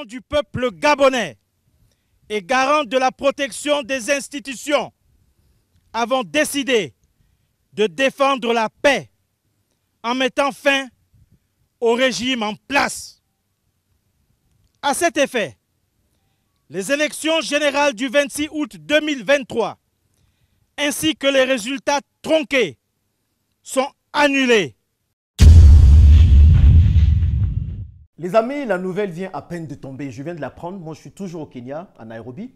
représentant du peuple gabonais et garant de la protection des institutions, avons décidé de défendre la paix en mettant fin au régime en place. À cet effet, les élections générales du 26 août 2023 ainsi que les résultats tronqués sont annulés. Les amis, la nouvelle vient à peine de tomber. Je viens de l'apprendre. Moi, je suis toujours au Kenya, à Nairobi.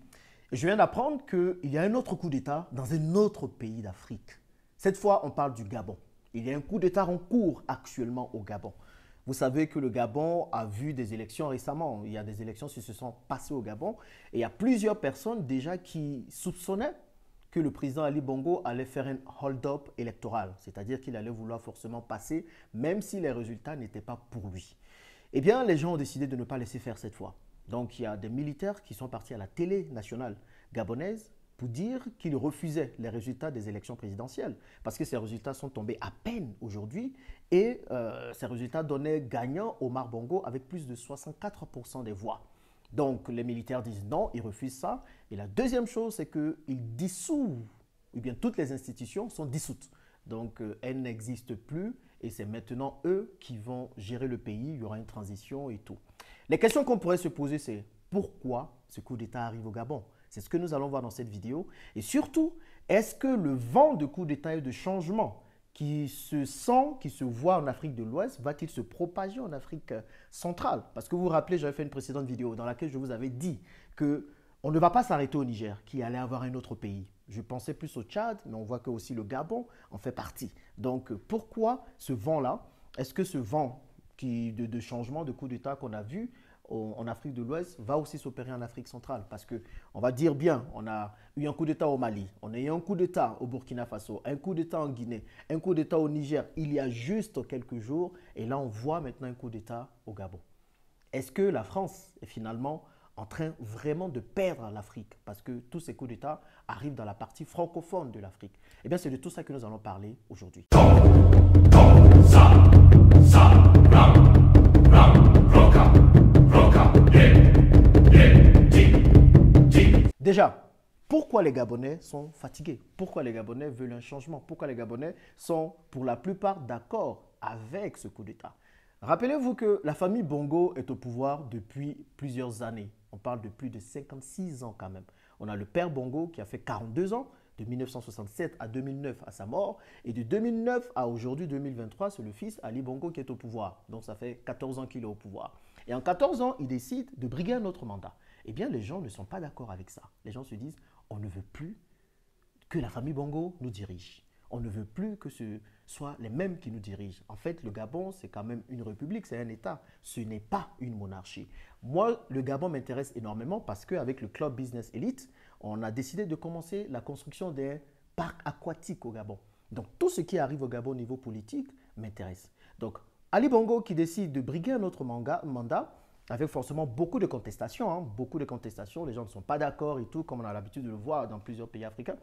Et je viens d'apprendre qu'il y a un autre coup d'État dans un autre pays d'Afrique. Cette fois, on parle du Gabon. Il y a un coup d'État en cours actuellement au Gabon. Vous savez que le Gabon a vu des élections récemment. Il y a des élections qui se sont passées au Gabon. Et il y a plusieurs personnes déjà qui soupçonnaient que le président Ali Bongo allait faire un hold-up électoral. C'est-à-dire qu'il allait vouloir forcément passer, même si les résultats n'étaient pas pour lui. Eh bien, les gens ont décidé de ne pas laisser faire cette fois. Donc, il y a des militaires qui sont partis à la télé nationale gabonaise pour dire qu'ils refusaient les résultats des élections présidentielles. Parce que ces résultats sont tombés à peine aujourd'hui et ces résultats donnaient gagnant Omar Bongo avec plus de 64% des voix. Donc, les militaires disent non, ils refusent ça. Et la deuxième chose, c'est qu'ils dissouent, ou bien toutes les institutions sont dissoutes. Donc, elles n'existent plus et c'est maintenant eux qui vont gérer le pays. Il y aura une transition et tout. Les questions qu'on pourrait se poser, c'est pourquoi ce coup d'État arrive au Gabon? C'est ce que nous allons voir dans cette vidéo. Et surtout, est-ce que le vent de coup d'État et de changement qui se sent, qui se voit en Afrique de l'Ouest, va-t-il se propager en Afrique centrale? Parce que vous vous rappelez, j'avais fait une précédente vidéo dans laquelle je vous avais dit qu'on ne va pas s'arrêter au Niger, qu'il allait avoir un autre pays. Je pensais plus au Tchad, mais on voit que aussi le Gabon en fait partie. Donc, pourquoi ce vent-là? Est-ce que ce vent de changement, de coup d'État qu'on a vu en Afrique de l'Ouest va aussi s'opérer en Afrique centrale? Parce qu'on va dire bien, on a eu un coup d'État au Mali, on a eu un coup d'État au Burkina Faso, un coup d'État en Guinée, un coup d'État au Niger il y a juste quelques jours. Et là, on voit maintenant un coup d'État au Gabon. Est-ce que la France est finalement en train vraiment de perdre l'Afrique parce que tous ces coups d'État arrivent dans la partie francophone de l'Afrique? Eh bien, c'est de tout ça que nous allons parler aujourd'hui. Déjà, pourquoi les Gabonais sont fatigués? Pourquoi les Gabonais veulent un changement? Pourquoi les Gabonais sont pour la plupart d'accord avec ce coup d'État? Rappelez-vous que la famille Bongo est au pouvoir depuis plusieurs années. On parle de plus de 56 ans quand même. On a le père Bongo qui a fait 42 ans, de 1967 à 2009 à sa mort. Et de 2009 à aujourd'hui, 2023, c'est le fils Ali Bongo qui est au pouvoir. Donc ça fait 14 ans qu'il est au pouvoir. Et en 14 ans, il décide de briguer un autre mandat. Eh bien, les gens ne sont pas d'accord avec ça. Les gens se disent, on ne veut plus que la famille Bongo nous dirige. On ne veut plus que ce soit les mêmes qui nous dirigent. En fait, le Gabon, c'est quand même une république, c'est un État. Ce n'est pas une monarchie. Moi, le Gabon m'intéresse énormément parce qu'avec le Club Business Elite, on a décidé de commencer la construction des parcs aquatiques au Gabon. Donc, tout ce qui arrive au Gabon au niveau politique m'intéresse. Donc, Ali Bongo qui décide de briguer un autre mandat, avec forcément beaucoup de contestations. Beaucoup de contestations, les gens ne sont pas d'accord et tout, comme on a l'habitude de le voir dans plusieurs pays africains.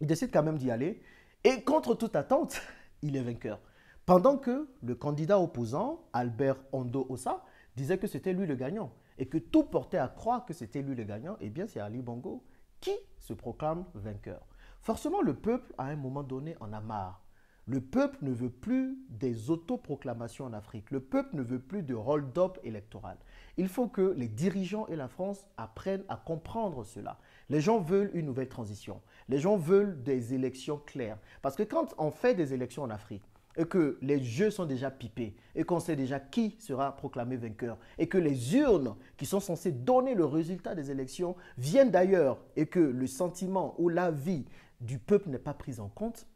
Il décide quand même d'y aller. Et contre toute attente, il est vainqueur. Pendant que le candidat opposant, Albert Ondo Ossa, disait que c'était lui le gagnant et que tout portait à croire que c'était lui le gagnant, eh bien c'est Ali Bongo qui se proclame vainqueur. Forcément, le peuple, à un moment donné, en a marre. Le peuple ne veut plus des autoproclamations en Afrique. Le peuple ne veut plus de hold-up électoral. Il faut que les dirigeants et la France apprennent à comprendre cela. Les gens veulent une nouvelle transition. Les gens veulent des élections claires. Parce que quand on fait des élections en Afrique et que les jeux sont déjà pipés et qu'on sait déjà qui sera proclamé vainqueur et que les urnes qui sont censées donner le résultat des élections viennent d'ailleurs et que le sentiment ou l'avis du peuple n'est pas pris en compte,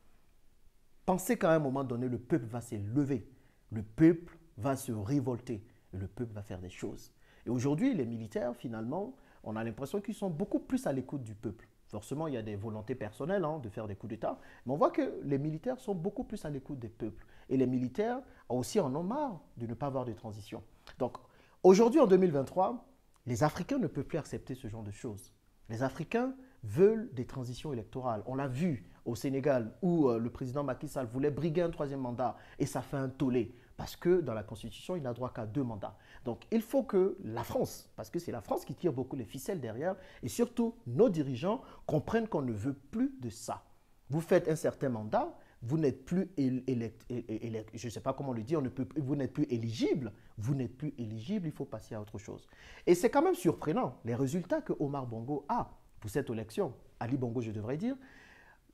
pensez qu'à un moment donné, le peuple va se lever, le peuple va se révolter et le peuple va faire des choses. Et aujourd'hui, les militaires, finalement, on a l'impression qu'ils sont beaucoup plus à l'écoute du peuple. Forcément, il y a des volontés personnelles de faire des coups d'État, mais on voit que les militaires sont beaucoup plus à l'écoute des peuples. Et les militaires aussi en ont marre de ne pas avoir de transition. Donc, aujourd'hui, en 2023, les Africains ne peuvent plus accepter ce genre de choses. Les Africains veulent des transitions électorales. On l'a vu au Sénégal où le président Macky Sall voulait briguer un troisième mandat et ça fait un tollé. Parce que dans la Constitution, il n'a droit qu'à 2 mandats. Donc, il faut que la France, parce que c'est la France qui tire beaucoup les ficelles derrière, et surtout nos dirigeants comprennent qu'on ne veut plus de ça. Vous faites un certain mandat, vous n'êtes plus je ne sais pas comment le dire, vous n'êtes plus éligible, il faut passer à autre chose. Et c'est quand même surprenant, les résultats que Omar Bongo a pour cette élection, Ali Bongo je devrais dire.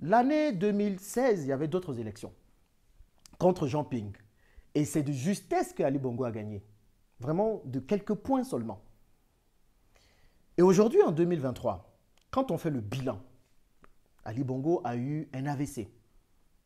L'année 2016, il y avait d'autres élections contre Jean Ping. Et c'est de justesse que Ali Bongo a gagné. Vraiment de quelques points seulement. Et aujourd'hui, en 2023, quand on fait le bilan, Ali Bongo a eu un AVC.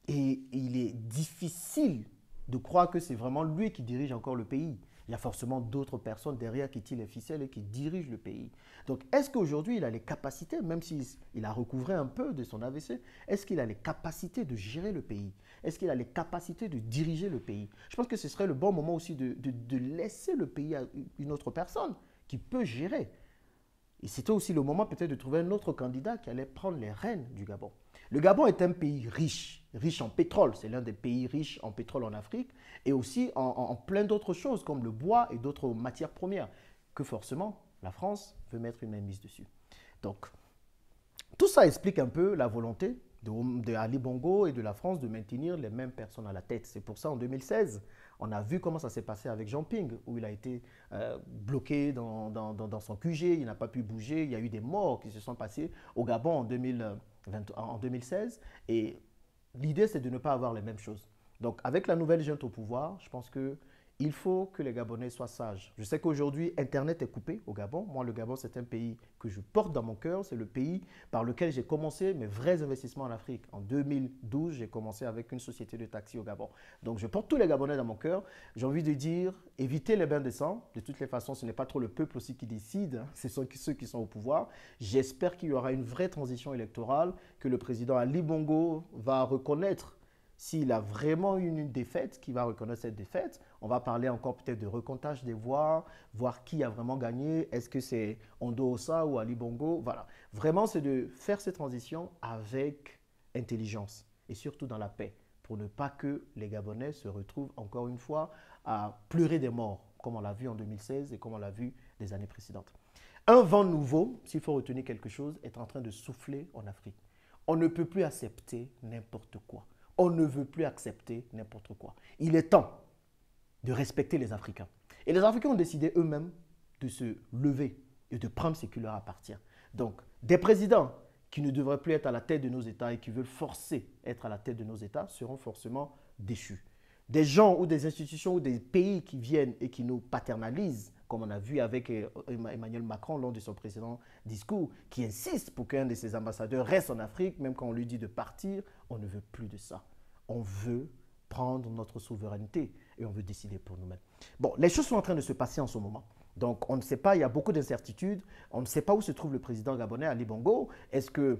Et il est difficile de croire que c'est vraiment lui qui dirige encore le pays. Il y a forcément d'autres personnes derrière qui tirent les ficelles et qui dirigent le pays. Donc, est-ce qu'aujourd'hui, il a les capacités, même s'il a recouvré un peu de son AVC, est-ce qu'il a les capacités de gérer le pays? Est-ce qu'il a les capacités de diriger le pays? Je pense que ce serait le bon moment aussi de laisser le pays à une autre personne qui peut gérer. Et c'était aussi le moment peut-être de trouver un autre candidat qui allait prendre les rênes du Gabon. Le Gabon est un pays riche en pétrole. C'est l'un des pays riches en pétrole en Afrique et aussi en plein d'autres choses comme le bois et d'autres matières premières que forcément la France veut mettre une main mise dessus. Donc, tout ça explique un peu la volonté de Ali Bongo et de la France de maintenir les mêmes personnes à la tête. C'est pour ça en 2016, on a vu comment ça s'est passé avec Jean Ping, où il a été bloqué dans son QG, il n'a pas pu bouger, il y a eu des morts qui se sont passés au Gabon en 2016. Et l'idée, c'est de ne pas avoir les mêmes choses. Donc, avec la nouvelle junte au pouvoir, je pense qu'il faut que les Gabonais soient sages. Je sais qu'aujourd'hui, Internet est coupé au Gabon. Moi, le Gabon, c'est un pays que je porte dans mon cœur. C'est le pays par lequel j'ai commencé mes vrais investissements en Afrique. En 2012, j'ai commencé avec une société de taxi au Gabon. Donc, je porte tous les Gabonais dans mon cœur. J'ai envie de dire, évitez les bains de sang. De toutes les façons, ce n'est pas trop le peuple aussi qui décide. Hein. Ce sont ceux qui sont au pouvoir. J'espère qu'il y aura une vraie transition électorale, que le président Ali Bongo va reconnaître s'il a vraiment eu une défaite, qui va reconnaître cette défaite. On va parler encore peut-être de recomptage des voix, voir qui a vraiment gagné. Est-ce que c'est Ondo Ossa ou Ali Bongo? Voilà. Vraiment, c'est de faire cette transition avec intelligence et surtout dans la paix pour ne pas que les Gabonais se retrouvent encore une fois à pleurer des morts, comme on l'a vu en 2016 et comme on l'a vu les années précédentes. Un vent nouveau, s'il faut retenir quelque chose, est en train de souffler en Afrique. On ne peut plus accepter n'importe quoi. On ne veut plus accepter n'importe quoi. Il est temps de respecter les Africains. Et les Africains ont décidé eux-mêmes de se lever et de prendre ce qui leur appartient. Donc, des présidents qui ne devraient plus être à la tête de nos États et qui veulent forcer être à la tête de nos États seront forcément déchus. Des gens ou des institutions ou des pays qui viennent et qui nous paternalisent, comme on a vu avec Emmanuel Macron lors de son précédent discours, qui insiste pour qu'un de ses ambassadeurs reste en Afrique, même quand on lui dit de partir, on ne veut plus de ça. On veut prendre notre souveraineté et on veut décider pour nous-mêmes. Bon, les choses sont en train de se passer en ce moment. Donc, on ne sait pas, il y a beaucoup d'incertitudes. On ne sait pas où se trouve le président gabonais, Ali Bongo. Est-ce qu'il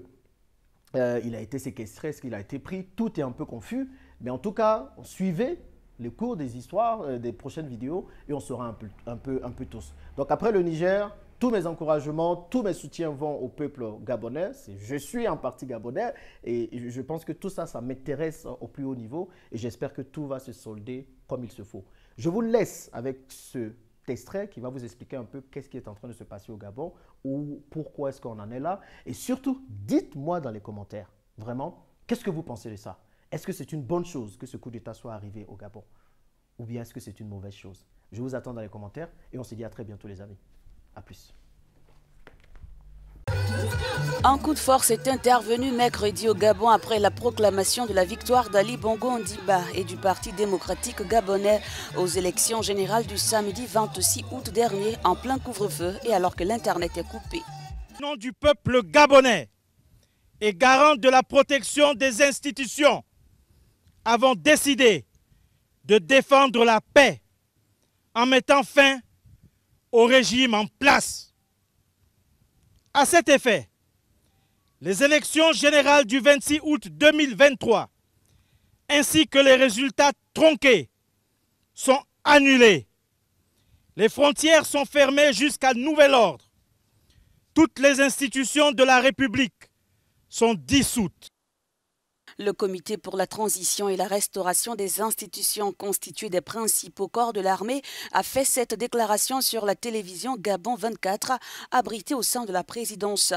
a été séquestré? Est-ce qu'il a été pris? Tout est un peu confus. Mais en tout cas, suivez les cours des histoires, des prochaines vidéos et on saura un peu tous. Donc, après le Niger, tous mes encouragements, tous mes soutiens vont au peuple gabonais. Je suis un parti gabonais et je pense que tout ça, ça m'intéresse au plus haut niveau et j'espère que tout va se solder comme il se faut. Je vous laisse avec ce extrait qui va vous expliquer un peu qu'est-ce qui est en train de se passer au Gabon ou pourquoi est-ce qu'on en est là. Et surtout, dites-moi dans les commentaires, vraiment, qu'est-ce que vous pensez de ça? Est-ce que c'est une bonne chose que ce coup d'État soit arrivé au Gabon? Ou bien est-ce que c'est une mauvaise chose? Je vous attends dans les commentaires et on se dit à très bientôt les amis. A plus. Un coup de force est intervenu mercredi au Gabon après la proclamation de la victoire d'Ali Bongo Ondimba et du Parti démocratique gabonais aux élections générales du samedi 26 août dernier en plein couvre-feu et alors que l'Internet est coupé. Au nom du peuple gabonais et garant de la protection des institutions, avons décidé de défendre la paix en mettant fin au régime en place. À cet effet, les élections générales du 26 août 2023 ainsi que les résultats tronqués sont annulés. Les frontières sont fermées jusqu'à nouvel ordre. Toutes les institutions de la République sont dissoutes. Le comité pour la transition et la restauration des institutions constitué des principaux corps de l'armée a fait cette déclaration sur la télévision Gabon 24, abritée au sein de la présidence.